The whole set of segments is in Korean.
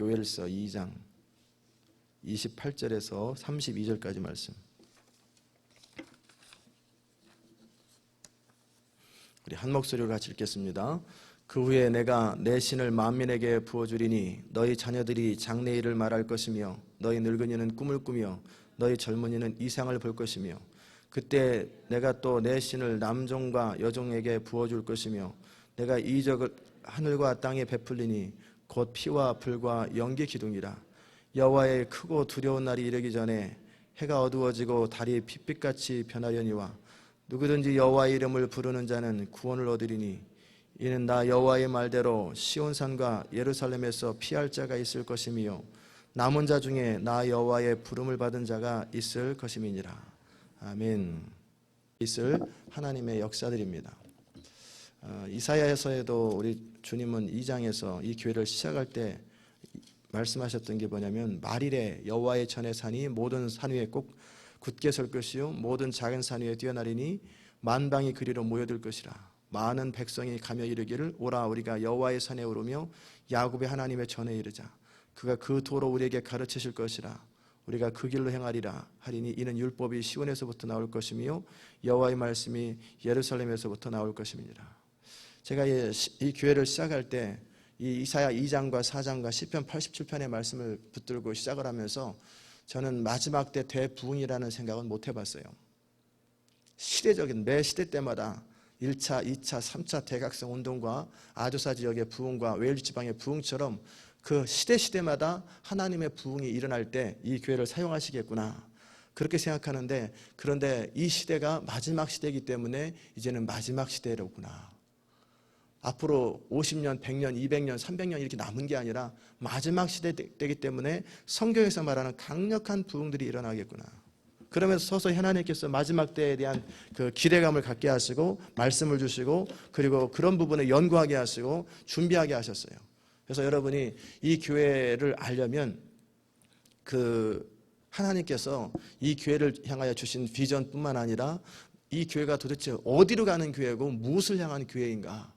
요엘서 2장 28절에서 32절까지 말씀. 우리 한 목소리로 같이 읽겠습니다. 그 후에 내가 내 신을 만민에게 부어주리니 너희 자녀들이 장래일을 말할 것이며 너희 늙은이는 꿈을 꾸며 너희 젊은이는 이상을 볼 것이며 그때 내가 또 내 신을 남종과 여종에게 부어줄 것이며 내가 이적을 하늘과 땅에 베풀리니 곧 피와 불과 연기 기둥이라. 여호와의 크고 두려운 날이 이르기 전에 해가 어두워지고 달이 핏빛같이 변하려니와 누구든지 여호와의 이름을 부르는 자는 구원을 얻으리니 이는 나 여호와의 말대로 시온산과 예루살렘에서 피할 자가 있을 것이며 남은 자 중에 나 여호와의 부름을 받은 자가 있을 것임이니라. 아멘. 있을 하나님의 역사들입니다. 이사야서에도 우리 주님은 2장에서 이 교회를 시작할 때 말씀하셨던 게 뭐냐면 말일에 여호와의 전에 사니 모든 산 위에 꼭 굳게 설 것이요 모든 작은 산 위에 뛰어나리니 만방이 그리로 모여들 것이라. 많은 백성이 가며 이르기를 오라 우리가 여호와의 산에 오르며 야곱의 하나님의 전에 이르자. 그가 그 도로 우리에게 가르치실 것이라. 우리가 그 길로 행하리라 하리니 이는 율법이 시온에서부터 나올 것이며 여호와의 말씀이 예루살렘에서부터 나올 것임이니라. 제가 이 교회를 시작할 때 이 이사야 2장과 4장과 시편 87편의 말씀을 붙들고 시작을 하면서 저는 마지막 때 대부흥이라는 생각은 못 해봤어요. 시대적인 매 시대 때마다 1차, 2차, 3차 대각성 운동과 아조사 지역의 부흥과 웨일즈 지방의 부흥처럼 그 시대마다 하나님의 부흥이 일어날 때 이 교회를 사용하시겠구나 그렇게 생각하는데, 그런데 이 시대가 마지막 시대이기 때문에 이제는 마지막 시대로구나. 앞으로 50년, 100년, 200년, 300년 이렇게 남은 게 아니라 마지막 시대 되기 때문에 성경에서 말하는 강력한 부흥들이 일어나겠구나. 그러면서 서서히 하나님께서 마지막 때에 대한 그 기대감을 갖게 하시고 말씀을 주시고 그리고 그런 부분을 연구하게 하시고 준비하게 하셨어요. 그래서 여러분이 이 교회를 알려면 그 하나님께서 이 교회를 향하여 주신 비전뿐만 아니라 이 교회가 도대체 어디로 가는 교회고 무엇을 향한 교회인가,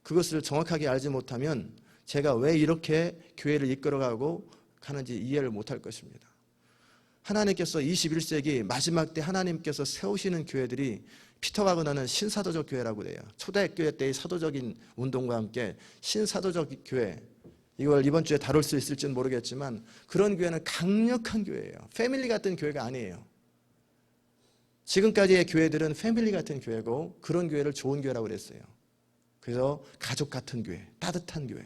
그것을 정확하게 알지 못하면 제가 왜 이렇게 교회를 이끌어가고 가는지 이해를 못할 것입니다. 하나님께서 21세기 마지막 때 하나님께서 세우시는 교회들이 피터가 권하는 신사도적 교회라고 그래요. 초대교회 때의 사도적인 운동과 함께 신사도적 교회, 이걸 이번 주에 다룰 수 있을지는 모르겠지만 그런 교회는 강력한 교회예요. 패밀리 같은 교회가 아니에요. 지금까지의 교회들은 패밀리 같은 교회고 그런 교회를 좋은 교회라고 그랬어요. 그래서 가족 같은 교회, 따뜻한 교회.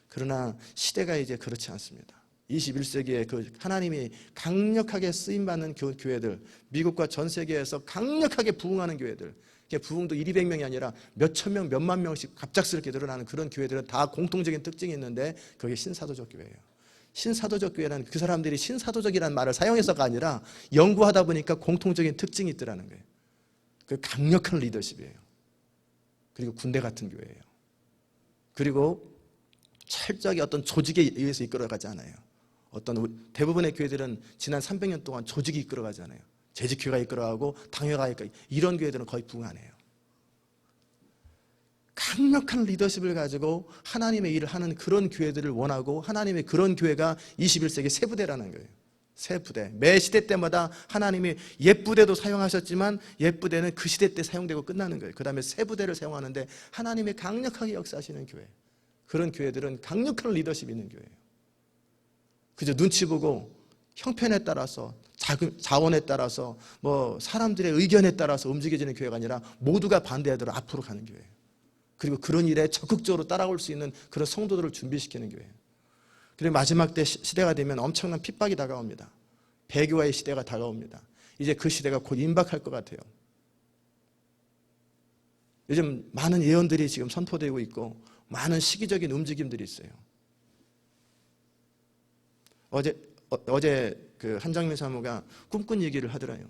그러나 시대가 이제 그렇지 않습니다. 21세기에 그 하나님이 강력하게 쓰임받는 교회들, 미국과 전 세계에서 강력하게 부흥하는 교회들, 부흥도 1, 200명이 아니라 몇천 명, 몇만 명씩 갑작스럽게 늘어나는 그런 교회들은 다 공통적인 특징이 있는데 그게 신사도적 교회예요. 신사도적 교회는 그 사람들이 신사도적이라는 말을 사용해서가 아니라 연구하다 보니까 공통적인 특징이 있더라는 거예요. 그 강력한 리더십이에요. 그리고 군대 같은 교회예요. 그리고 철저하게 어떤 조직에 의해서 이끌어가지 않아요. 대부분의 교회들은 지난 300년 동안 조직이 이끌어가지 않아요. 재직교회가 이끌어가고 당회가 이런 교회들은 거의 부흥 안 해요. 강력한 리더십을 가지고 하나님의 일을 하는 그런 교회들을 원하고 하나님의 그런 교회가 21세기 새 부대라는 거예요. 새 부대. 매 시대 때마다 하나님이 옛 부대도 사용하셨지만 옛 부대는 그 시대 때 사용되고 끝나는 거예요. 그 다음에 새 부대를 사용하는데 하나님이 강력하게 역사하시는 교회. 그런 교회들은 강력한 리더십이 있는 교회예요. 그저 눈치 보고 형편에 따라서 자원에 따라서 사람들의 의견에 따라서 움직여지는 교회가 아니라 모두가 반대하도록 앞으로 가는 교회예요. 그리고 그런 일에 적극적으로 따라올 수 있는 그런 성도들을 준비시키는 교회예요. 그리고 마지막 때 시대가 되면 엄청난 핍박이 다가옵니다. 배교화의 시대가 다가옵니다. 이제 그 시대가 곧 임박할 것 같아요. 요즘 많은 예언들이 지금 선포되고 있고 많은 시기적인 움직임들이 있어요. 어제 그 한정민 사무가 꿈꾼 얘기를 하더라요.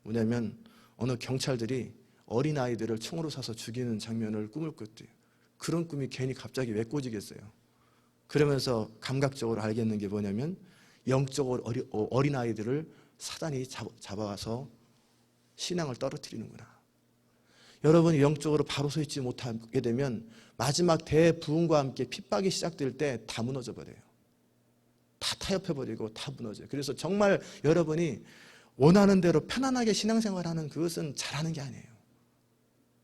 뭐냐면 어느 경찰들이 어린아이들을 총으로 쏴서 죽이는 장면을 꿈을 꿨대요. 그런 꿈이 괜히 갑자기 왜 꿔지겠어요? 그러면서 감각적으로 알겠는 게 뭐냐면 영적으로 어린아이들을 사단이 잡아와서 신앙을 떨어뜨리는구나. 여러분이 영적으로 바로 서 있지 못하게 되면 마지막 대부흥과 함께 핍박이 시작될 때 다 무너져 버려요. 다 타협해버리고 다 무너져요. 그래서 정말 여러분이 원하는 대로 편안하게 신앙생활하는 그것은 잘하는 게 아니에요.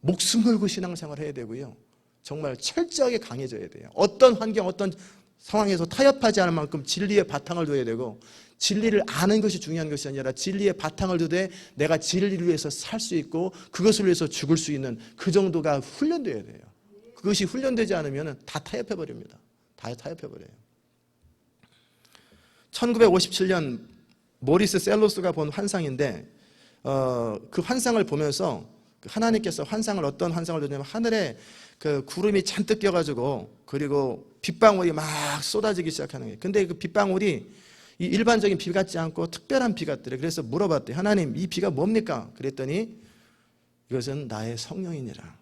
목숨 걸고 신앙생활 해야 되고요. 정말 철저하게 강해져야 돼요. 어떤 환경, 어떤 상황에서 타협하지 않을 만큼 진리의 바탕을 둬야 되고, 진리를 아는 것이 중요한 것이 아니라 진리의 바탕을 두되 내가 진리를 위해서 살 수 있고 그것을 위해서 죽을 수 있는 그 정도가 훈련돼야 돼요. 그것이 훈련되지 않으면 다 타협해버립니다. 다 타협해버려요. 1957년 모리스 셀로스가 본 환상인데 그 환상을 보면서 하나님께서 어떤 환상을 줬냐면 하늘에 그 구름이 잔뜩 껴가지고 그리고 빗방울이 막 쏟아지기 시작하는 거예요. 근데 그 빗방울이 이 일반적인 비 같지 않고 특별한 비 같더래. 그래서 물어봤대요. 하나님, 이 비가 뭡니까? 그랬더니 이것은 나의 성령이니라.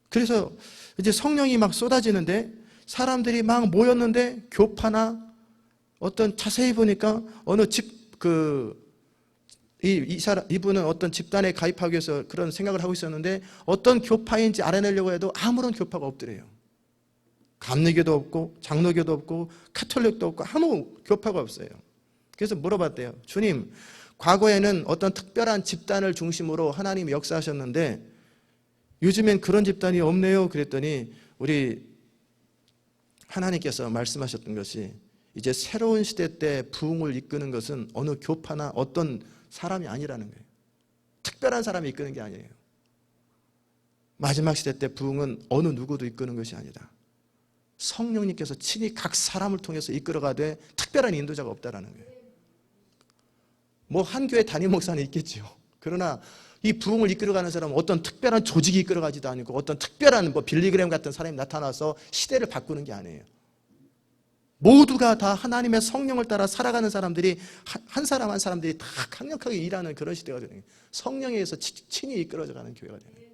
그래서 이제 성령이 막 쏟아지는데 사람들이 막 모였는데 교파나 어떤 자세히 보니까 어느 이분은 어떤 집단에 가입하기 위해서 그런 생각을 하고 있었는데 어떤 교파인지 알아내려고 해도 아무런 교파가 없더래요. 감리교도 없고 장로교도 없고 카톨릭도 없고 아무 교파가 없어요. 그래서 물어봤대요. 주님, 과거에는 어떤 특별한 집단을 중심으로 하나님이 역사하셨는데 요즘엔 그런 집단이 없네요. 그랬더니 우리 하나님께서 말씀하셨던 것이 이제 새로운 시대 때 부흥을 이끄는 것은 어느 교파나 어떤 사람이 아니라는 거예요. 특별한 사람이 이끄는 게 아니에요. 마지막 시대 때 부흥은 어느 누구도 이끄는 것이 아니다. 성령님께서 친히 각 사람을 통해서 이끌어가되 특별한 인도자가 없다라는 거예요. 뭐 한 교회 담임 목사는 있겠죠. 그러나 이 부흥을 이끌어가는 사람은 어떤 특별한 조직이 이끌어가지도 않고 어떤 특별한 빌리그램 같은 사람이 나타나서 시대를 바꾸는 게 아니에요. 모두가 다 하나님의 성령을 따라 살아가는 사람들이 한 사람 한 사람들이 다 강력하게 일하는 그런 시대가 되는 거예요. 성령에 의해서 친히 이끌어져가는 교회가 되는 거예요.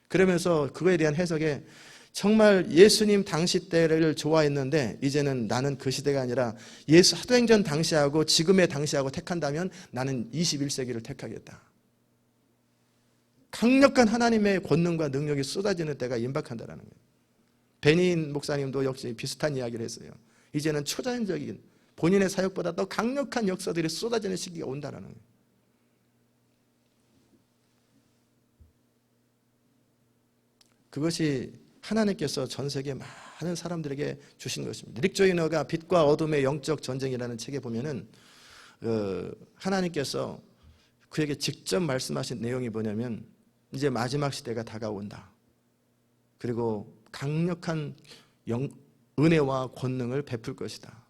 그러면서 그거에 대한 해석에 정말 예수님 당시 때를 좋아했는데 이제는 나는 그 시대가 아니라 예수 사도행전 당시하고 지금의 당시하고 택한다면 나는 21세기를 택하겠다. 강력한 하나님의 권능과 능력이 쏟아지는 때가 임박한다는 거예요. 베닌 목사님도 역시 비슷한 이야기를 했어요. 이제는 초자연적인 본인의 사역보다 더 강력한 역사들이 쏟아지는 시기가 온다는 거예요. 그것이 하나님께서 전 세계 많은 사람들에게 주신 것입니다. 릭 조이너가 빛과 어둠의 영적 전쟁이라는 책에 보면은 하나님께서 그에게 직접 말씀하신 내용이 뭐냐면 이제 마지막 시대가 다가온다. 그리고 강력한 은혜와 권능을 베풀 것이다.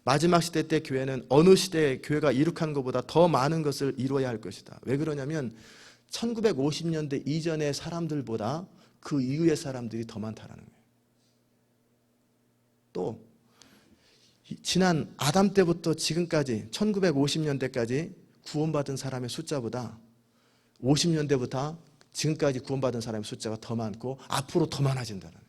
마지막 시대 때 교회는 어느 시대에 교회가 이룩한 것보다 더 많은 것을 이루어야 할 것이다. 왜 그러냐면 1950년대 이전의 사람들보다 그 이후의 사람들이 더 많다라는 거예요. 또 지난 아담 때부터 지금까지 1950년대까지 구원받은 사람의 숫자보다 50년대부터 지금까지 구원받은 사람의 숫자가 더 많고 앞으로 더 많아진다는 거예요.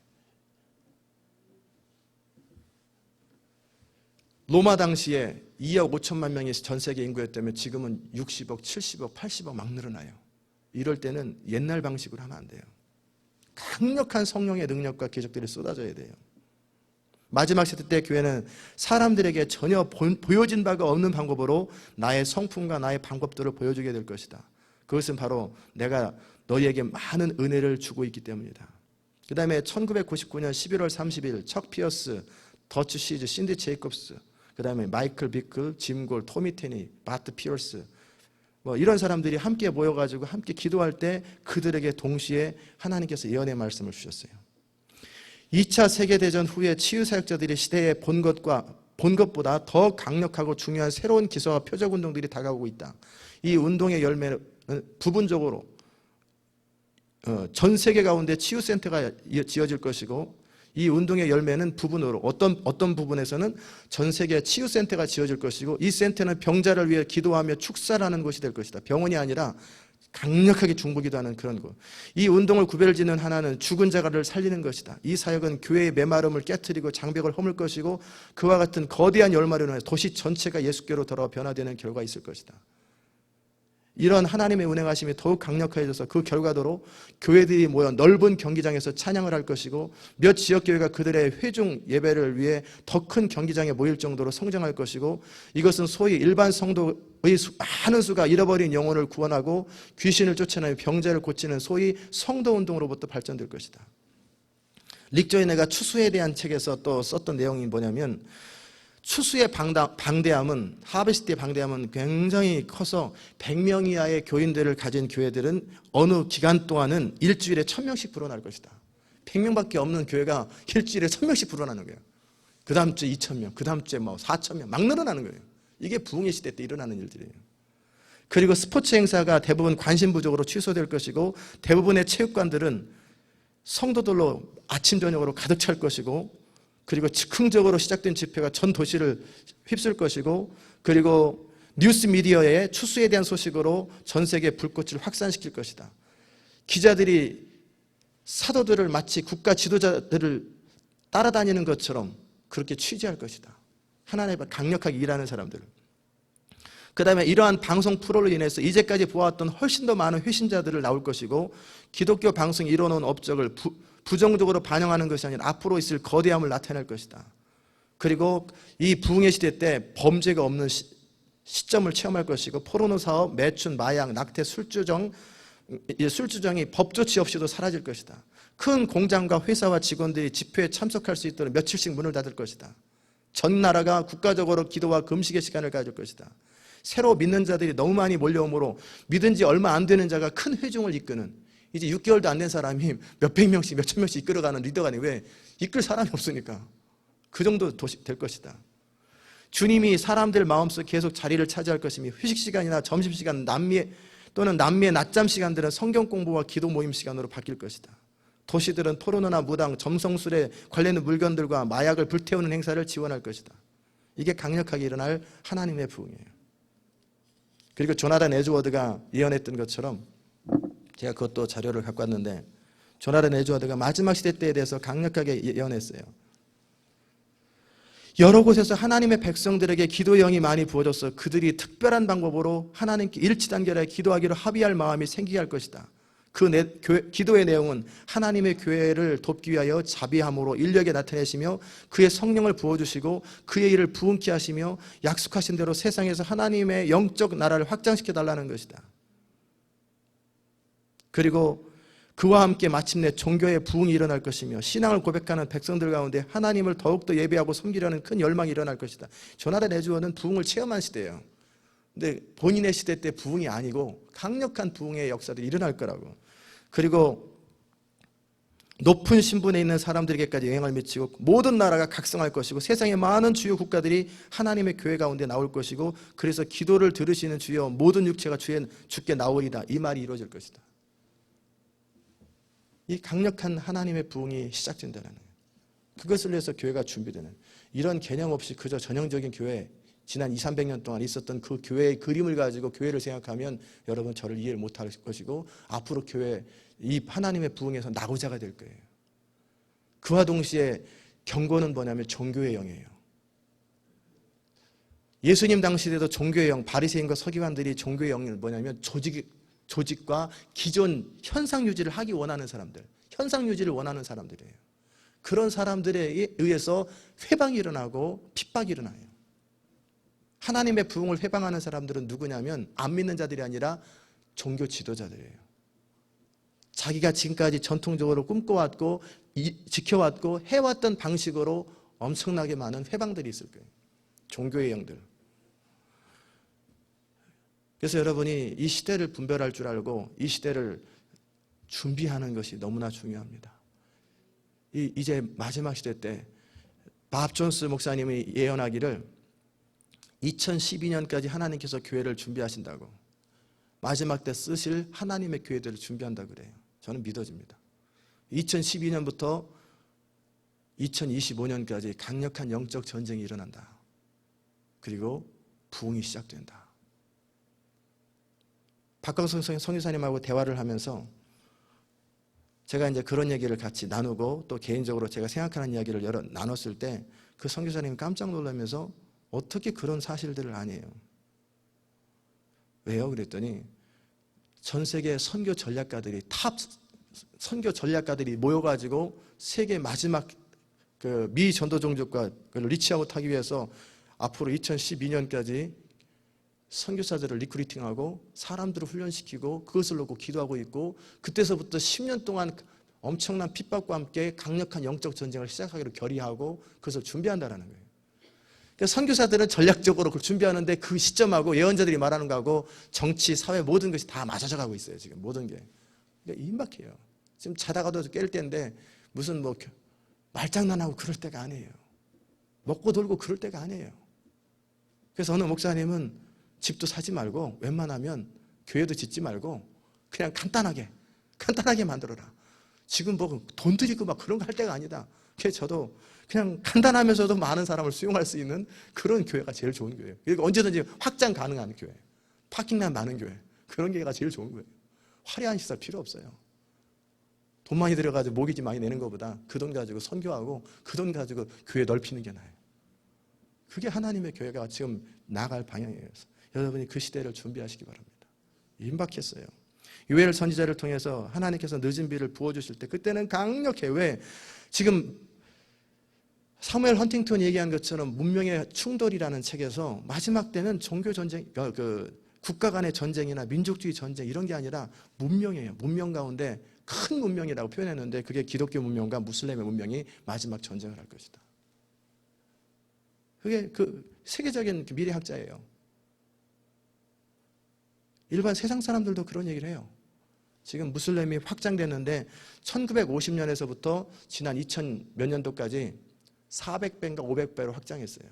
로마 당시에 2억 5천만 명이 전 세계 인구였다면 지금은 60억, 70억, 80억 막 늘어나요. 이럴 때는 옛날 방식으로 하면 안 돼요. 강력한 성령의 능력과 기적들이 쏟아져야 돼요. 마지막 시대 때 교회는 사람들에게 전혀 보여진 바가 없는 방법으로 나의 성품과 나의 방법들을 보여주게 될 것이다. 그것은 바로 내가 너희에게 많은 은혜를 주고 있기 때문이다. 그 다음에 1999년 11월 30일 척 피어스, 더치 시즈, 신디 제이콥스, 그 다음에 마이클 비클, 짐 골, 토미 테니, 바트 피어스 이런 사람들이 함께 모여가지고 함께 기도할 때 그들에게 동시에 하나님께서 예언의 말씀을 주셨어요. 2차 세계대전 후에 치유사역자들이 시대에 본 것보다 더 강력하고 중요한 새로운 기사와 표적운동들이 다가오고 있다. 이 운동의 열매는 부분적으로 전 세계 가운데 치유센터가 지어질 것이고 이 운동의 열매는 부분으로 어떤 부분에서는 전 세계 치유센터가 지어질 것이고 이 센터는 병자를 위해 기도하며 축사하는 곳이 될 것이다. 병원이 아니라 강력하게 중보기도하는 그런 곳. 이 운동을 구별짓는 하나는 죽은 자를 살리는 것이다. 이 사역은 교회의 메마름을 깨트리고 장벽을 허물 것이고 그와 같은 거대한 열마로 인해 도시 전체가 예수께로 돌아와 변화되는 결과가 있을 것이다. 이런 하나님의 운행하심이 더욱 강력해져서 그 결과도로 교회들이 모여 넓은 경기장에서 찬양을 할 것이고 몇 지역교회가 그들의 회중 예배를 위해 더 큰 경기장에 모일 정도로 성장할 것이고 이것은 소위 일반 성도의 많은 수가 잃어버린 영혼을 구원하고 귀신을 쫓아내며 병자를 고치는 소위 성도운동으로부터 발전될 것이다. 릭 조이너가 추수에 대한 책에서 또 썼던 내용이 뭐냐면 추수의 방대함은 하베스트의 방대함은 굉장히 커서 100명 이하의 교인들을 가진 교회들은 어느 기간 동안은 일주일에 1000명씩 불어날 것이다. 100명밖에 없는 교회가 일주일에 1000명씩 불어나는 거예요. 그 다음 주에 2000명, 그 다음 주에 4000명 막 늘어나는 거예요. 이게 부흥의 시대 때 일어나는 일들이에요. 그리고 스포츠 행사가 대부분 관심 부족으로 취소될 것이고 대부분의 체육관들은 성도들로 아침 저녁으로 가득 찰 것이고 그리고 즉흥적으로 시작된 집회가 전 도시를 휩쓸 것이고 그리고 뉴스 미디어의 추수에 대한 소식으로 전 세계 불꽃을 확산시킬 것이다. 기자들이 사도들을 마치 국가 지도자들을 따라다니는 것처럼 그렇게 취재할 것이다. 하나님 강력하게 일하는 사람들. 그 다음에 이러한 방송 프로를 인해서 이제까지 보았던 훨씬 더 많은 회신자들을 나올 것이고 기독교 방송이 이뤄놓은 업적을 부정적으로 반영하는 것이 아니라 앞으로 있을 거대함을 나타낼 것이다. 그리고 이 부흥의 시대 때 범죄가 없는 시점을 체험할 것이고 포르노 사업, 매춘, 마약, 낙태, 술주정이 법 조치 없이도 사라질 것이다. 큰 공장과 회사와 직원들이 집회에 참석할 수 있도록 며칠씩 문을 닫을 것이다. 전 나라가 국가적으로 기도와 금식의 시간을 가질 것이다. 새로 믿는 자들이 너무 많이 몰려오므로 믿은 지 얼마 안 되는 자가 큰 회중을 이끄는 이제 6개월도 안 된 사람이 몇백 명씩 몇천 명씩 이끌어가는 리더가 아니 왜? 이끌 사람이 없으니까. 그 정도 될 것이다. 주님이 사람들 마음속에 계속 자리를 차지할 것이며 휴식 시간이나 점심시간 또는 남미의 낮잠 시간들은 성경 공부와 기도 모임 시간으로 바뀔 것이다. 도시들은 포르노나 무당, 점성술에 관련된 물건들과 마약을 불태우는 행사를 지원할 것이다. 이게 강력하게 일어날 하나님의 부흥이에요. 그리고 조나단 에즈워드가 예언했던 것처럼 제가 그것도 자료를 갖고 왔는데 조나단 에즈워드가 마지막 시대 때에 대해서 강력하게 예언했어요. 여러 곳에서 하나님의 백성들에게 기도의 영이 많이 부어져서 그들이 특별한 방법으로 하나님께 일치단결하여 기도하기로 합의할 마음이 생기게 할 것이다. 기도의 내용은 하나님의 교회를 돕기 위하여 자비함으로 인력에 나타내시며 그의 성령을 부어주시고 그의 일을 부흥케 하시며 약속하신 대로 세상에서 하나님의 영적 나라를 확장시켜 달라는 것이다. 그리고 그와 함께 마침내 종교의 부흥이 일어날 것이며 신앙을 고백하는 백성들 가운데 하나님을 더욱더 예배하고 섬기려는 큰 열망이 일어날 것이다. 조나단 에즈워드는 부흥을 체험한 시대예요. 근데 본인의 시대 때 부흥이 아니고 강력한 부흥의 역사들이 일어날 거라고. 그리고 높은 신분에 있는 사람들에게까지 영향을 미치고 모든 나라가 각성할 것이고 세상의 많은 주요 국가들이 하나님의 교회 가운데 나올 것이고 그래서 기도를 들으시는 주여 모든 육체가 주께 나오리다. 이 말이 이루어질 것이다. 이 강력한 하나님의 부흥이 시작된다는 거예요. 그것을 위해서 교회가 준비되는 이런 개념 없이 그저 전형적인 교회 지난 200~300년 동안 있었던 그 교회의 그림을 가지고 교회를 생각하면 여러분 저를 이해를 못할 것이고 앞으로 교회 이 하나님의 부흥에서 낙오자가 될 거예요. 그와 동시에 경고는 뭐냐면 종교의 영이에요. 예수님 당시에도 종교의 영, 바리새인과 서기관들이 종교의 영을 뭐냐면 조직과 기존 현상 유지를 하기 원하는 사람들, 현상 유지를 원하는 사람들이에요. 그런 사람들에 의해서 회방이 일어나고 핍박이 일어나요. 하나님의 부흥을 회방하는 사람들은 누구냐면 안 믿는 자들이 아니라 종교 지도자들이에요. 자기가 지금까지 전통적으로 꿈꿔왔고 지켜왔고 해왔던 방식으로 엄청나게 많은 회방들이 있을 거예요. 종교의 영들. 그래서 여러분이 이 시대를 분별할 줄 알고 이 시대를 준비하는 것이 너무나 중요합니다. 이제 마지막 시대 때 밥 존스 목사님이 예언하기를 2012년까지 하나님께서 교회를 준비하신다고 마지막 때 쓰실 하나님의 교회들을 준비한다고 그래요. 저는 믿어집니다. 2012년부터 2025년까지 강력한 영적 전쟁이 일어난다. 그리고 부흥이 시작된다. 박광성 선교사님하고 대화를 하면서 제가 이제 그런 얘기를 같이 나누고 또 개인적으로 제가 생각하는 이야기를 나눴을 때 그 선교사님이 깜짝 놀라면서 어떻게 그런 사실들을 아니에요? 왜요? 그랬더니 전 세계 선교 전략가들이 탑 선교 전략가들이 모여가지고 세계 마지막 그 미 전도 종족과 리치아웃 하기 위해서 앞으로 2012년까지 선교사들을 리크루팅하고 사람들을 훈련시키고 그것을 놓고 기도하고 있고, 그때서부터 10년 동안 엄청난 핍박과 함께 강력한 영적 전쟁을 시작하기로 결의하고 그것을 준비한다는 거예요. 그러니까 선교사들은 전략적으로 그걸 준비하는데 그 시점하고 예언자들이 말하는 거하고 정치, 사회 모든 것이 다 맞아져 가고 있어요. 지금 모든 게. 그러니까 임박해요. 지금 자다가도 깰 때인데 무슨 뭐 말장난하고 그럴 때가 아니에요. 먹고 돌고 그럴 때가 아니에요. 그래서 어느 목사님은 집도 사지 말고 웬만하면 교회도 짓지 말고 그냥 간단하게 만들어라. 지금 뭐 돈 들이고 막 그런 거 할 때가 아니다. 그래서 저도 그냥 간단하면서도 많은 사람을 수용할 수 있는 그런 교회가 제일 좋은 교회예요. 그리고 언제든지 확장 가능한 교회, 파킹란 많은 교회, 그런 교회가 제일 좋은 거예요. 화려한 시설 필요 없어요. 돈 많이 들여가지고 모기지 많이 내는 것보다 그 돈 가지고 선교하고 그 돈 가지고 교회 넓히는 게 나아요. 그게 하나님의 교회가 지금 나갈 방향이에요. 여러분이 그 시대를 준비하시기 바랍니다. 임박했어요. 요엘 선지자를 통해서 하나님께서 늦은 비를 부어주실 때 그때는 강력해. 왜? 지금 사무엘 헌팅턴이 얘기한 것처럼 문명의 충돌이라는 책에서 마지막 때는 종교 전쟁, 국가 간의 전쟁이나 민족주의 전쟁 이런 게 아니라 문명이에요. 문명 가운데 큰 문명이라고 표현했는데 그게 기독교 문명과 무슬림의 문명이 마지막 전쟁을 할 것이다. 그게 그 세계적인 미래학자예요. 일반 세상 사람들도 그런 얘기를 해요. 지금 무슬림이 확장됐는데 1950년에서부터 지난 2000 몇 년도까지 400배인가 500배로 확장했어요.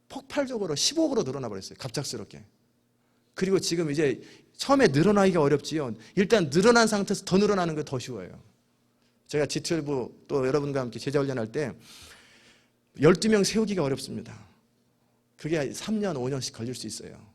폭발적으로 15억으로 늘어나 버렸어요. 갑작스럽게. 그리고 지금 이제 처음에 늘어나기가 어렵지요. 일단 늘어난 상태에서 더 늘어나는 게 더 쉬워요. 제가 G12 또 여러분과 함께 제자훈련할 때 12명 세우기가 어렵습니다. 그게 3년, 5년씩 걸릴 수 있어요.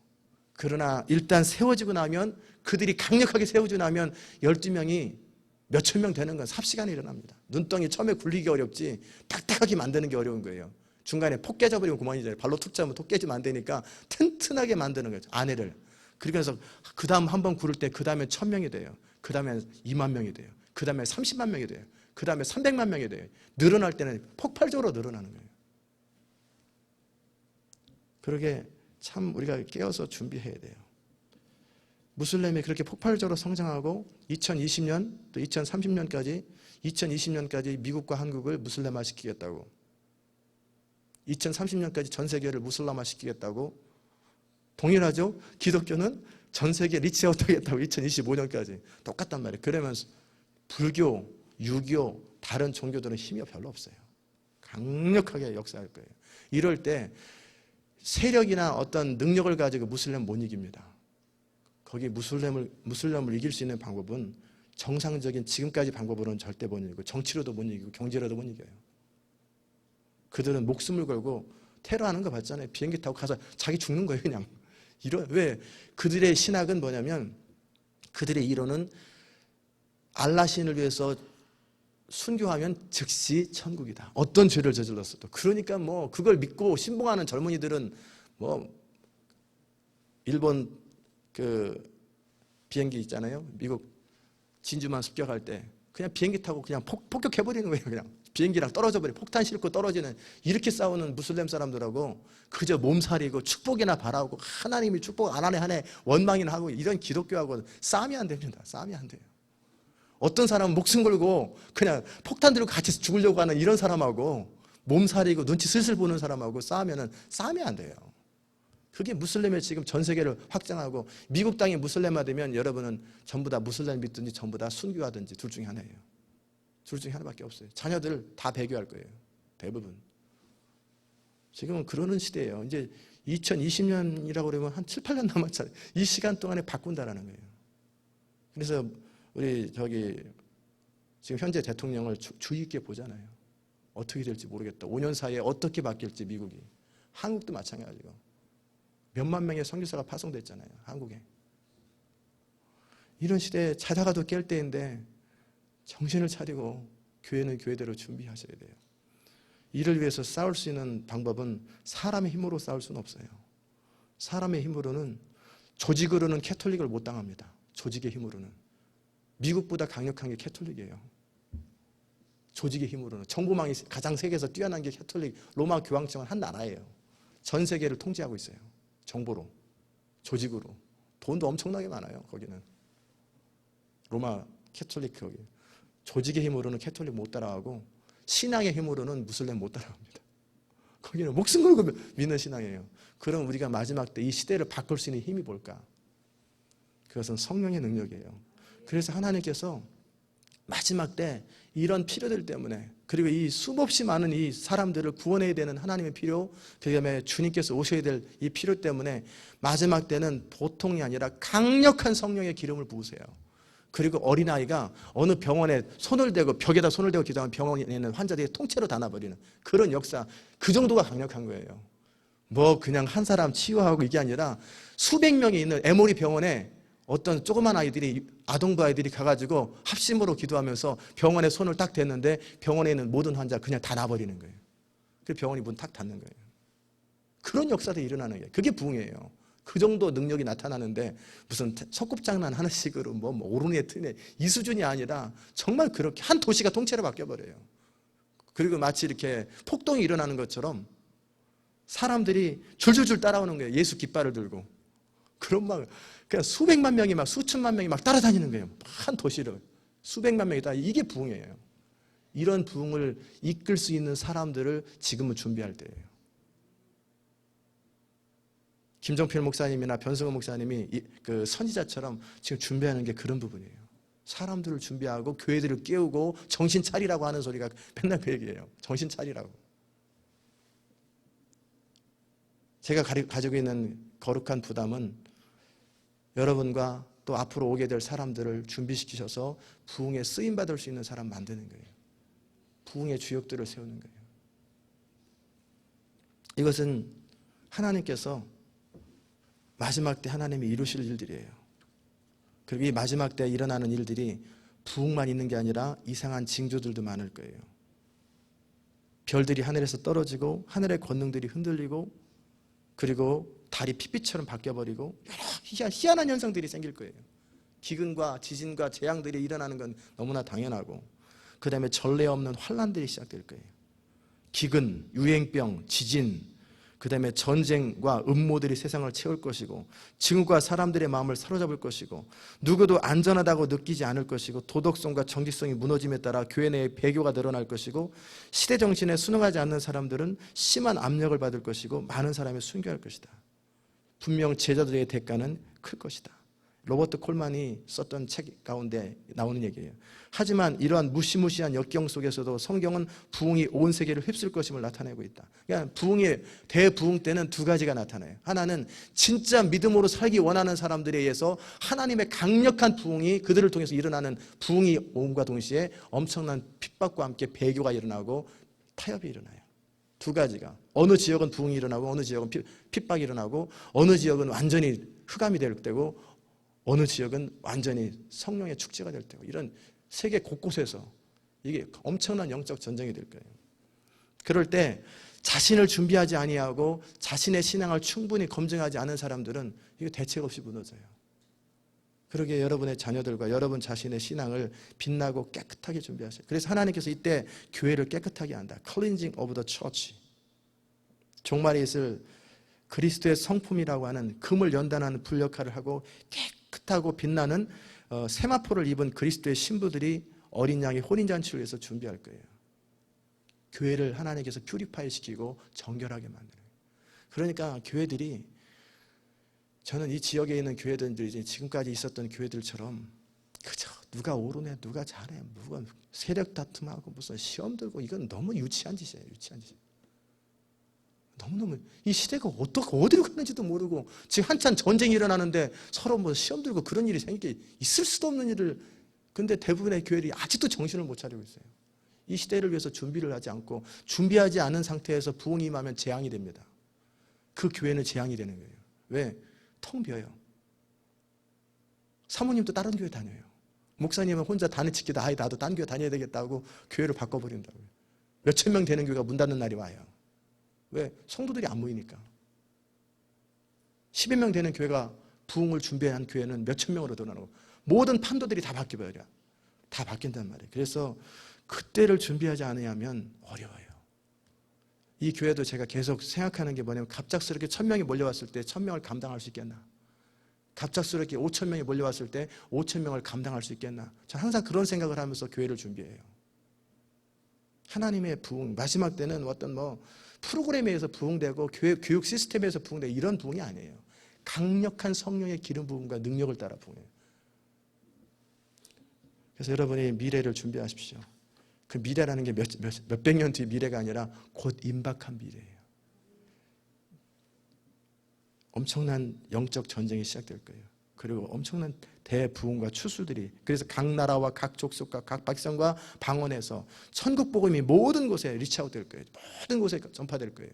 그러나 일단 세워지고 나면 그들이 강력하게 세워지고 나면 12명이 몇천 명 되는 건 삽시간에 일어납니다. 눈덩이 처음에 굴리기 어렵지 딱딱하게 만드는 게 어려운 거예요. 중간에 폭 깨져버리면 그만이잖아요. 발로 툭 잡으면 톡 깨지면 안 되니까 튼튼하게 만드는 거죠. 안에를. 그래서 그 다음 한 번 구를 때 그 다음에 1000명이 돼요. 그 다음에 2만 명이 돼요. 그 다음에 30만 명이 돼요. 그 다음에 300만 명이 돼요. 늘어날 때는 폭발적으로 늘어나는 거예요. 그러게 참 우리가 깨어서 준비해야 돼요. 무슬림이 그렇게 폭발적으로 성장하고 2020년 또 2030년까지 미국과 한국을 무슬림화 시키겠다고, 2030년까지 전 세계를 무슬림화 시키겠다고, 동일하죠? 기독교는 전 세계 리치아웃 하겠다고 2025년까지 똑같단 말이에요. 그러면서 불교, 유교, 다른 종교들은 힘이 별로 없어요. 강력하게 역사할 거예요. 이럴 때 세력이나 어떤 능력을 가지고 무슬림 못 이깁니다. 거기 무슬림을 이길 수 있는 방법은 정상적인 지금까지 방법으로는 절대 못 이기고 정치로도 못 이기고 경제로도 못 이겨요. 그들은 목숨을 걸고 테러하는 거 봤잖아요. 비행기 타고 가서 자기 죽는 거예요, 그냥. 왜? 그들의 신학은 뭐냐면 그들의 이론은 알라 신을 위해서 순교하면 즉시 천국이다. 어떤 죄를 저질렀어도. 그러니까 뭐 그걸 믿고 신봉하는 젊은이들은 뭐 일본 그 비행기 있잖아요. 미국 진주만 습격할 때 그냥 비행기 타고 그냥 폭격해버리는 거예요. 그냥 비행기랑 떨어져 버려. 폭탄 싣고 떨어지는, 이렇게 싸우는 무슬림 사람들하고 그저 몸살이고 축복이나 바라고 하나님이 축복 안 하네 원망이나 하고 이런 기독교하고 싸움이 안 됩니다. 싸움이 안 돼요. 어떤 사람은 목숨 걸고 그냥 폭탄 들고 같이 죽으려고 하는 이런 사람하고 몸살이고 눈치 슬슬 보는 사람하고 싸우면은 싸움이 안 돼요. 그게 무슬림의 지금 전 세계를 확장하고, 미국 땅이 무슬림화 되면 여러분은 전부 다 무슬림 믿든지 전부 다 순교하든지 둘 중에 하나예요. 둘 중에 하나밖에 없어요. 자녀들 다 배교할 거예요. 대부분. 지금은 그러는 시대예요. 이제 2020년이라고 그러면 한 7, 8년 남았잖아요. 이 시간 동안에 바꾼다라는 거예요. 그래서 우리 지금 현재 대통령을 주의 있게 보잖아요. 어떻게 될지 모르겠다. 5년 사이에 어떻게 바뀔지 미국이. 한국도 마찬가지고. 몇만 명의 선교사가 파송됐잖아요. 한국에. 이런 시대에 자다가도 깰 때인데 정신을 차리고 교회는 교회대로 준비하셔야 돼요. 이를 위해서 싸울 수 있는 방법은 사람의 힘으로 싸울 수는 없어요. 사람의 힘으로는, 조직으로는 캐톨릭을 못 당합니다. 조직의 힘으로는. 미국보다 강력한 게 캐톨릭이에요. 조직의 힘으로는. 정보망이 가장 세계에서 뛰어난 게 캐톨릭, 로마 교황청은 한 나라예요. 전 세계를 통제하고 있어요. 정보로, 조직으로. 돈도 엄청나게 많아요. 거기는. 로마 캐톨릭 거기. 조직의 힘으로는 캐톨릭 못 따라가고 신앙의 힘으로는 무슬림 못 따라갑니다. 거기는 목숨 걸고 믿는 신앙이에요. 그럼 우리가 마지막 때 이 시대를 바꿀 수 있는 힘이 뭘까? 그것은 성령의 능력이에요. 그래서 하나님께서 마지막 때 이런 필요들 때문에, 그리고 이 수없이 많은 이 사람들을 구원해야 되는 하나님의 필요, 그 다음에 주님께서 오셔야 될 이 필요 때문에 마지막 때는 보통이 아니라 강력한 성령의 기름을 부으세요. 그리고 어린아이가 어느 병원에 손을 대고, 벽에다 손을 대고 기도하면 병원에 있는 환자들이 통째로 다 나버리는 그런 역사, 그 정도가 강력한 거예요. 뭐 그냥 한 사람 치유하고 이게 아니라 수백 명이 있는 에모리 병원에 어떤 조그만 아이들이, 아동부 아이들이 가가지고 합심으로 기도하면서 병원에 손을 딱 댔는데 병원에 있는 모든 환자 그냥 다 나버리는 거예요. 그 병원이 문 탁 닫는 거예요. 그런 역사도 일어나는 거예요. 그게 부흥이에요. 그 정도 능력이 나타나는데 무슨 소꿉장난 하는 식으로 뭐 오르네 트네 이 수준이 아니라 정말 그렇게 한 도시가 통째로 바뀌어버려요. 그리고 마치 이렇게 폭동이 일어나는 것처럼 사람들이 줄줄줄 따라오는 거예요. 예수 깃발을 들고. 그런 막 그냥 수백만 명이 막 수천만 명이 막 따라다니는 거예요. 한 도시를 수백만 명이 다. 이게 부흥이에요. 이런 부흥을 이끌 수 있는 사람들을 지금은 준비할 때예요. 김정필 목사님이나 변승호 목사님이 그 선지자처럼 지금 준비하는 게 그런 부분이에요. 사람들을 준비하고 교회들을 깨우고 정신 차리라고 하는 소리가 맨날 그 얘기예요. 정신 차리라고. 제가 가지고 있는 거룩한 부담은 여러분과 또 앞으로 오게 될 사람들을 준비시키셔서 부흥에 쓰임받을 수 있는 사람 만드는 거예요. 부흥의 주역들을 세우는 거예요. 이것은 하나님께서 마지막 때 하나님이 이루실 일들이에요. 그리고 이 마지막 때 일어나는 일들이 부흥만 있는 게 아니라 이상한 징조들도 많을 거예요. 별들이 하늘에서 떨어지고 하늘의 권능들이 흔들리고 그리고 달이 핏빛처럼 바뀌어버리고 여러 희한한 현상들이 생길 거예요. 기근과 지진과 재앙들이 일어나는 건 너무나 당연하고 그 다음에 전례 없는 환란들이 시작될 거예요. 기근, 유행병, 지진, 그 다음에 전쟁과 음모들이 세상을 채울 것이고 증오가 사람들의 마음을 사로잡을 것이고 누구도 안전하다고 느끼지 않을 것이고 도덕성과 정직성이 무너짐에 따라 교회 내에 배교가 늘어날 것이고 시대 정신에 순응하지 않는 사람들은 심한 압력을 받을 것이고 많은 사람이 순교할 것이다. 분명 제자들의 대가는 클 것이다. 로버트 콜만이 썼던 책 가운데 나오는 얘기예요. 하지만 이러한 무시무시한 역경 속에서도 성경은 부흥이 온 세계를 휩쓸 것임을 나타내고 있다. 그러니까 부흥의 대부흥 때는 두 가지가 나타나요. 하나는 진짜 믿음으로 살기 원하는 사람들에 의해서 하나님의 강력한 부흥이 그들을 통해서 일어나는 부흥이 온과 동시에 엄청난 핍박과 함께 배교가 일어나고 타협이 일어나요. 두 가지가. 어느 지역은 부흥이 일어나고 어느 지역은 핍박이 일어나고 어느 지역은 완전히 흑암이 될 때고 어느 지역은 완전히 성령의 축제가 될 때고 이런 세계 곳곳에서 이게 엄청난 영적 전쟁이 될 거예요. 그럴 때 자신을 준비하지 아니하고 자신의 신앙을 충분히 검증하지 않은 사람들은 이거 대책 없이 무너져요. 그러기에 여러분의 자녀들과 여러분 자신의 신앙을 빛나고 깨끗하게 준비하세요. 그래서 하나님께서 이때 교회를 깨끗하게 한다. Cleansing of the church. 종말에 있을 그리스도의 성품이라고 하는 금을 연단하는 불 역할을 하고 깨끗하고 빛나는 세마포를 입은 그리스도의 신부들이 어린 양의 혼인잔치를 위해서 준비할 거예요. 교회를 하나님께서 퓨리파이 시키고 정결하게 만드는 거예요. 그러니까 교회들이 저는 이 지역에 있는 교회들이 지금까지 있었던 교회들처럼 그저 누가 오르네 누가 잘해 누가 세력 다툼하고 무슨 시험 들고 이건 너무 유치한 짓이에요. 유치한 짓. 너무너무 이 시대가 어디로 가는지도 모르고 지금 한참 전쟁이 일어나는데 서로 뭐 시험 들고 그런 일이 생기게 있을 수도 없는 일을 근데 대부분의 교회들이 아직도 정신을 못 차리고 있어요. 이 시대를 위해서 준비를 하지 않고 준비하지 않은 상태에서 부흥이 임하면 재앙이 됩니다. 그 교회는 재앙이 되는 거예요. 왜? 텅 비어요. 사모님도 다른 교회 다녀요. 목사님은 혼자 단을 지키다 나도 딴 교회 다녀야 되겠다고 교회를 바꿔버린다고요. 몇천 명 되는 교회가 문 닫는 날이 와요. 왜? 성도들이 안 모이니까. 10여 명 되는 교회가 부흥을 준비한 교회는 몇천 명으로 늘어나고 모든 판도들이 다 바뀌어버려. 다 바뀐단 말이에요. 그래서 그때를 준비하지 않으면 어려워요. 이 교회도 제가 계속 생각하는 게 뭐냐면 갑작스럽게 1000명이 몰려왔을 때 1000명을 감당할 수 있겠나? 갑작스럽게 5000명이 몰려왔을 때 5000명을 감당할 수 있겠나? 저는 항상 그런 생각을 하면서 교회를 준비해요. 하나님의 부흥, 마지막 때는 어떤 프로그램에 의해서 부흥되고 교육 시스템에서 부흥되고 이런 부흥이 아니에요. 강력한 성령의 기름 부흥과 능력을 따라 부흥해요. 그래서 여러분이 미래를 준비하십시오. 그 미래라는 게 몇백 년 뒤 미래가 아니라 곧 임박한 미래예요. 엄청난 영적 전쟁이 시작될 거예요. 그리고 엄청난 대부흥과 추수들이, 그래서 각 나라와 각 족속과 각 백성과 방언에서 천국 복음이 모든 곳에 리치아웃 될 거예요. 모든 곳에 전파될 거예요.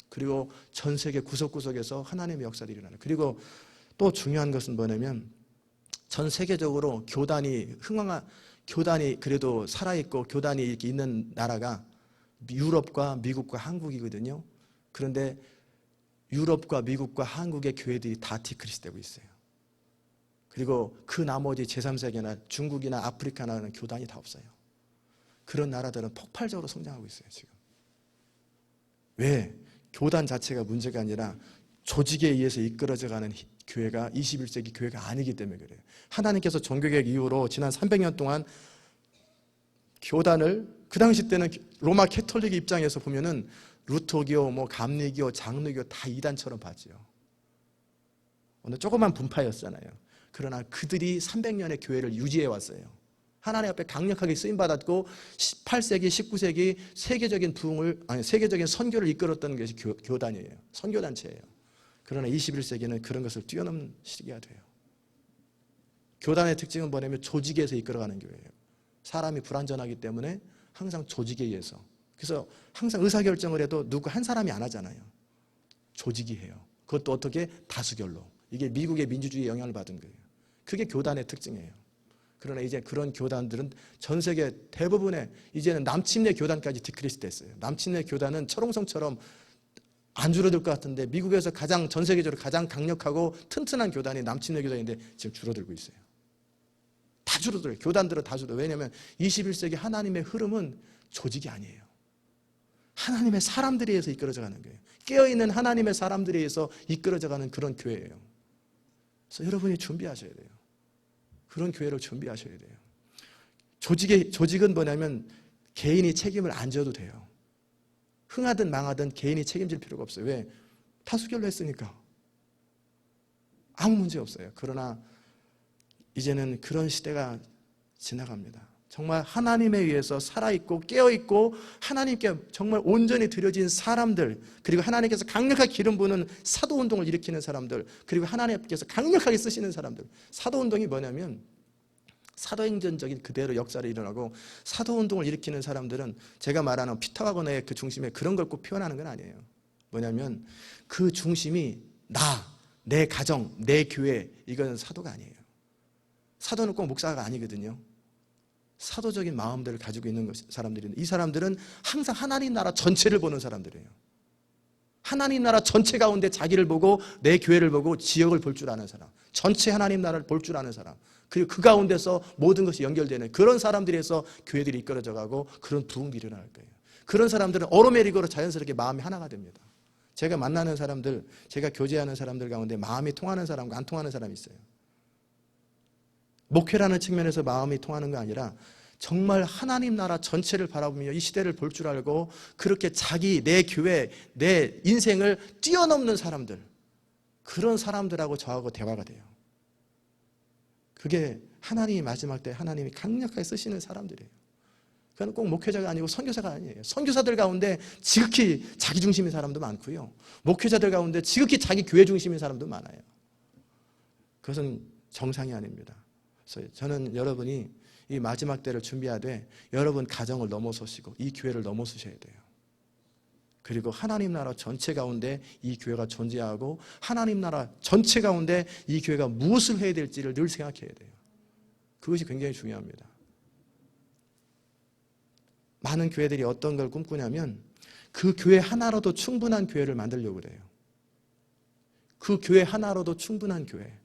그리고 전 세계 구석구석에서 하나님의 역사들이 일어나요. 그리고 또 중요한 것은 뭐냐면 전 세계적으로 교단이 그래도 살아있고 교단이 이렇게 있는 나라가 유럽과 미국과 한국이거든요. 그런데 유럽과 미국과 한국의 교회들이 다 디크리스되고 있어요. 그리고 그 나머지 제3세계나 중국이나 아프리카나는 교단이 다 없어요. 그런 나라들은 폭발적으로 성장하고 있어요, 지금. 왜? 교단 자체가 문제가 아니라 조직에 의해서 이끌어져가는 교회가 21세기 교회가 아니기 때문에 그래요. 하나님께서 종교개혁 이후로 지난 300년 동안 교단을, 그 당시 때는 로마 캐톨릭 입장에서 보면은 루터교, 감리교, 장로교 다 이단처럼 봤죠. 오늘 조그만 분파였잖아요. 그러나 그들이 300년의 교회를 유지해 왔어요. 하나님 앞에 강력하게 쓰임받았고 18세기, 19세기 세계적인 선교를 이끌었던 것이 교단이에요. 선교단체예요. 그러나 21세기는 그런 것을 뛰어넘는 시기가 돼요. 교단의 특징은 뭐냐면 조직에서 이끌어가는 교회예요. 사람이 불완전하기 때문에 항상 조직에 의해서. 그래서 항상 의사결정을 해도 누구 한 사람이 안 하잖아요. 조직이 해요. 그것도 어떻게? 다수결로. 이게 미국의 민주주의에 영향을 받은 거예요. 그게 교단의 특징이에요. 그러나 이제 그런 교단들은 전 세계 대부분의 이제는 남침내 교단까지 디크리스 됐어요. 남침내 교단은 철옹성처럼 안 줄어들 것 같은데 미국에서 전 세계적으로 가장 강력하고 튼튼한 교단이 남침내 교단인데 지금 줄어들고 있어요. 다 줄어들어요. 교단들은 다 줄어들어요. 왜냐하면 21세기 하나님의 흐름은 조직이 아니에요. 하나님의 사람들에 의해서 이끌어져가는 거예요. 깨어있는 하나님의 사람들에 의해서 이끌어져가는 그런 교회예요. 그래서 여러분이 준비하셔야 돼요. 그런 교회를 준비하셔야 돼요. 조직은 뭐냐면 개인이 책임을 안 져도 돼요. 흥하든 망하든 개인이 책임질 필요가 없어요. 왜? 다수결로 했으니까. 아무 문제 없어요. 그러나 이제는 그런 시대가 지나갑니다. 정말 하나님에 의해서 살아있고 깨어있고 하나님께 정말 온전히 드려진 사람들, 그리고 하나님께서 강력하게 기름 부는 사도운동을 일으키는 사람들, 그리고 하나님께서 강력하게 쓰시는 사람들. 사도운동이 뭐냐면 사도행전적인 그대로 역사를 일어나고, 사도운동을 일으키는 사람들은 제가 말하는 피타고라의 그 중심에 그런 걸 꼭 표현하는 건 아니에요. 뭐냐면 그 중심이 내 가정, 내 교회, 이건 사도가 아니에요. 사도는 꼭 목사가 아니거든요. 사도적인 마음들을 가지고 있는 사람들인데, 이 사람들은 항상 하나님 나라 전체를 보는 사람들이에요. 하나님 나라 전체 가운데 자기를 보고 내 교회를 보고 지역을 볼 줄 아는 사람, 전체 하나님 나라를 볼 줄 아는 사람, 그리고 그 가운데서 모든 것이 연결되는 그런 사람들에서 교회들이 이끌어져 가고 그런 부흥들이 일어날 거예요. 그런 사람들은 어로메리고로 자연스럽게 마음이 하나가 됩니다. 제가 만나는 사람들, 제가 교제하는 사람들 가운데 마음이 통하는 사람과 안 통하는 사람이 있어요. 목회라는 측면에서 마음이 통하는 게 아니라 정말 하나님 나라 전체를 바라보며 이 시대를 볼 줄 알고 그렇게 내 교회, 내 인생을 뛰어넘는 사람들, 그런 사람들하고 저하고 대화가 돼요. 그게 하나님이 마지막 때 하나님이 강력하게 쓰시는 사람들이에요. 그건 꼭 목회자가 아니고 선교사가 아니에요. 선교사들 가운데 지극히 자기 중심인 사람도 많고요. 목회자들 가운데 지극히 자기 교회 중심인 사람도 많아요. 그것은 정상이 아닙니다. 그래서 저는 여러분이 이 마지막 때를 준비하되 여러분 가정을 넘어서시고 이 교회를 넘어서셔야 돼요. 그리고 하나님 나라 전체 가운데 이 교회가 존재하고 하나님 나라 전체 가운데 이 교회가 무엇을 해야 될지를 늘 생각해야 돼요. 그것이 굉장히 중요합니다. 많은 교회들이 어떤 걸 꿈꾸냐면 그 교회 하나로도 충분한 교회를 만들려고 그래요. 그 교회 하나로도 충분한 교회.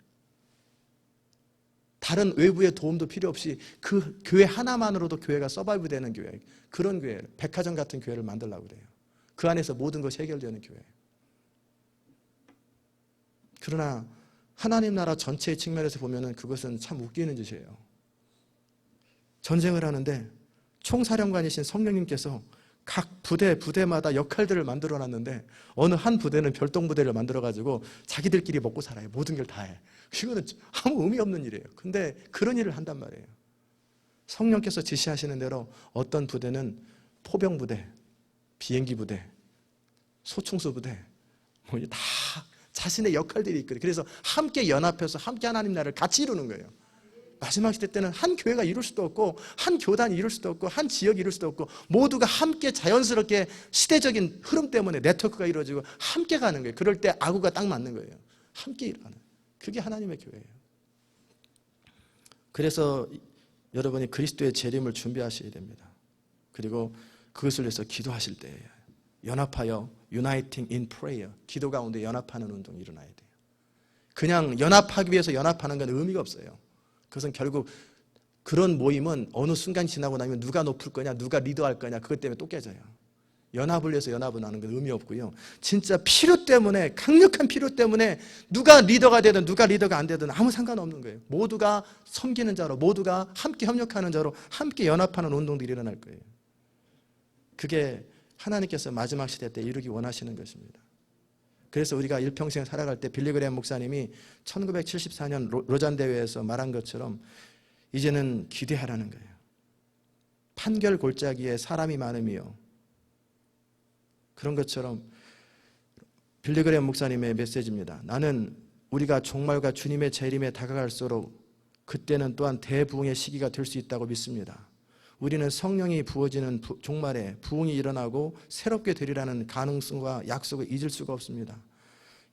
다른 외부의 도움도 필요 없이 그 교회 하나만으로도 교회가 서바이브 되는 교회, 그런 교회, 백화점 같은 교회를 만들려고 그래요. 그 안에서 모든 것이 해결되는 교회. 그러나 하나님 나라 전체의 측면에서 보면은 그것은 참 웃기는 짓이에요. 전쟁을 하는데 총사령관이신 성령님께서 각 부대마다 역할들을 만들어놨는데 어느 한 부대는 별동부대를 만들어가지고 자기들끼리 먹고 살아요. 모든 걸 다 해. 이거는 아무 의미 없는 일이에요. 근데 그런 일을 한단 말이에요. 성령께서 지시하시는 대로 어떤 부대는 포병부대, 비행기부대, 소총수부대 다 자신의 역할들이 있거든요. 그래서 함께 연합해서 함께 하나님 나라를 같이 이루는 거예요. 마지막 시대 때는 한 교회가 이룰 수도 없고 한 교단이 이룰 수도 없고 한 지역이 이룰 수도 없고 모두가 함께 자연스럽게 시대적인 흐름 때문에 네트워크가 이루어지고 함께 가는 거예요. 그럴 때 아구가 딱 맞는 거예요. 함께 일하는. 그게 하나님의 교회예요. 그래서 여러분이 그리스도의 재림을 준비하셔야 됩니다. 그리고 그것을 위해서 기도하실 때 연합하여 uniting in prayer, 기도 가운데 연합하는 운동이 일어나야 돼요. 그냥 연합하기 위해서 연합하는 건 의미가 없어요. 그것은 결국 그런 모임은 어느 순간 지나고 나면 누가 높을 거냐, 누가 리더할 거냐, 그것 때문에 또 깨져요. 연합을 위해서 연합을 하는 건 의미 없고요. 진짜 필요 때문에, 강력한 필요 때문에 누가 리더가 되든 누가 리더가 안 되든 아무 상관없는 거예요. 모두가 섬기는 자로, 모두가 함께 협력하는 자로 함께 연합하는 운동들이 일어날 거예요. 그게 하나님께서 마지막 시대 때 이루기 원하시는 것입니다. 그래서 우리가 일평생 살아갈 때 빌리 그레이엄 목사님이 1974년 로잔 대회에서 말한 것처럼 이제는 기대하라는 거예요. 판결 골짜기에 사람이 많으며 그런 것처럼 빌리 그레이엄 목사님의 메시지입니다. 나는 우리가 종말과 주님의 재림에 다가갈수록 그때는 또한 대부흥의 시기가 될 수 있다고 믿습니다. 우리는 성령이 부어지는 종말에 부흥이 일어나고 새롭게 되리라는 가능성과 약속을 잊을 수가 없습니다.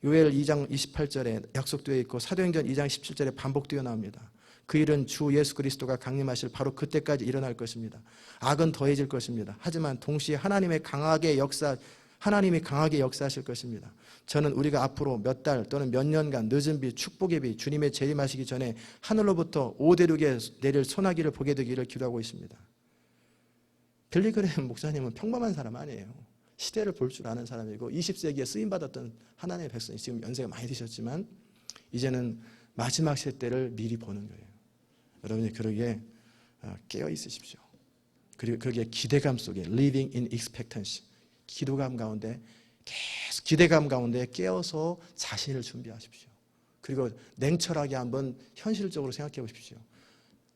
요엘 2장 28절에 약속되어 있고 사도행전 2장 17절에 반복되어 나옵니다. 그 일은 주 예수 그리스도가 강림하실 바로 그때까지 일어날 것입니다. 악은 더해질 것입니다. 하지만 동시에 하나님이 강하게 역사하실 것입니다. 저는 우리가 앞으로 몇 달 또는 몇 년간 늦은 비, 축복의 비, 주님의 재림하시기 전에 하늘로부터 오대륙에 내릴 소나기를 보게 되기를 기도하고 있습니다. 빌리 그레이엄 목사님은 평범한 사람 아니에요. 시대를 볼 줄 아는 사람이고 20세기에 쓰임받았던 하나님의 백성이 지금 연세가 많이 드셨지만 이제는 마지막 시대 때를 미리 보는 거예요. 여러분이 그러기에 깨어 있으십시오. 그리고 거기에 기대감 속에 living in expectancy, 기대감 가운데 계속 기대감 가운데 깨어서 자신을 준비하십시오. 그리고 냉철하게 한번 현실적으로 생각해 보십시오.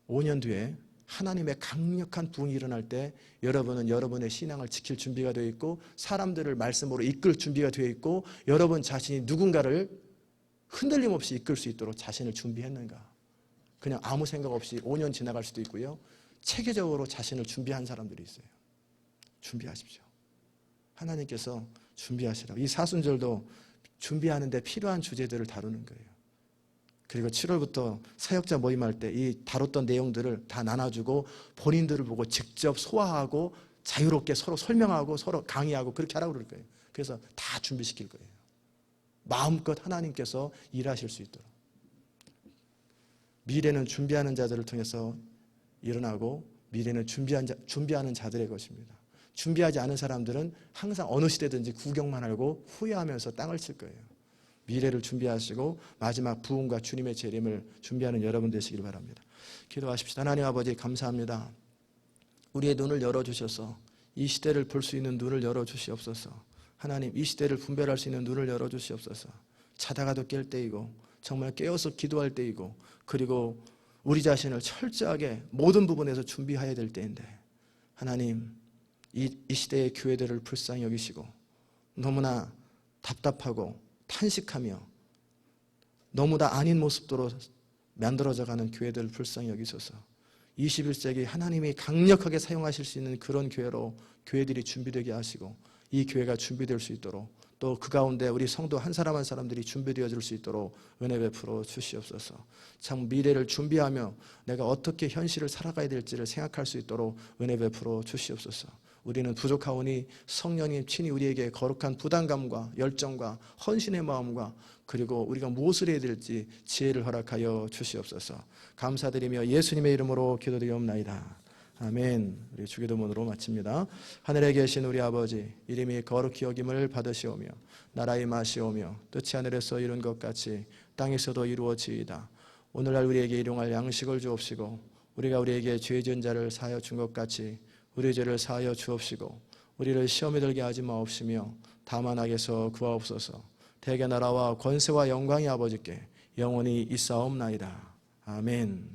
5년 뒤에 하나님의 강력한 부흥이 일어날 때 여러분은 여러분의 신앙을 지킬 준비가 되어 있고 사람들을 말씀으로 이끌 준비가 되어 있고 여러분 자신이 누군가를 흔들림 없이 이끌 수 있도록 자신을 준비했는가. 그냥 아무 생각 없이 5년 지나갈 수도 있고요. 체계적으로 자신을 준비한 사람들이 있어요. 준비하십시오. 하나님께서 준비하시라고. 이 사순절도 준비하는데 필요한 주제들을 다루는 거예요. 그리고 7월부터 사역자 모임할 때 이 다뤘던 내용들을 다 나눠주고 본인들을 보고 직접 소화하고 자유롭게 서로 설명하고 서로 강의하고 그렇게 하라고 그럴 거예요. 그래서 다 준비시킬 거예요. 마음껏 하나님께서 일하실 수 있도록. 미래는 준비하는 자들을 통해서 일어나고 미래는 준비하는 자들의 것입니다. 준비하지 않은 사람들은 항상 어느 시대든지 구경만 하고 후회하면서 땅을 칠 거예요. 미래를 준비하시고 마지막 부흥과 주님의 재림을 준비하는 여러분 되시길 바랍니다. 기도하십시다. 하나님 아버지 감사합니다. 우리의 눈을 열어주셔서 이 시대를 볼 수 있는 눈을 열어주시옵소서. 하나님 이 시대를 분별할 수 있는 눈을 열어주시옵소서. 자다가도 깰 때이고 정말 깨어서 기도할 때이고 그리고 우리 자신을 철저하게 모든 부분에서 준비해야 될 때인데 하나님 이 시대의 교회들을 불쌍히 여기시고 너무나 답답하고 탄식하며 너무 다 아닌 모습으로 만들어져가는 교회들을 불쌍히 여기소서. 21세기 하나님이 강력하게 사용하실 수 있는 그런 교회로 교회들이 준비되게 하시고 이 교회가 준비될 수 있도록 또 그 가운데 우리 성도 한 사람 한 사람들이 준비되어질 수 있도록 은혜 베풀어 주시옵소서. 참 미래를 준비하며 내가 어떻게 현실을 살아가야 될지를 생각할 수 있도록 은혜 베풀어 주시옵소서. 우리는 부족하오니 성령님 친히 우리에게 거룩한 부담감과 열정과 헌신의 마음과 그리고 우리가 무엇을 해야 될지 지혜를 허락하여 주시옵소서. 감사드리며 예수님의 이름으로 기도드리옵나이다. 아멘. 우리 주기도문으로 마칩니다. 하늘에 계신 우리 아버지, 이름이 거룩히 여김을 받으시오며 나라의 임하시오며 뜻이 하늘에서 이룬 것 같이 땅에서도 이루어지이다. 오늘날 우리에게 일용할 양식을 주옵시고 우리가 우리에게 죄 지은 자를 사하여 준 것 같이 우리 죄를 사하여 주옵시고 우리를 시험에 들게 하지 마옵시며 다만 악에서 구하옵소서. 대개 나라와 권세와 영광이 아버지께 영원히 있사옵나이다. 아멘.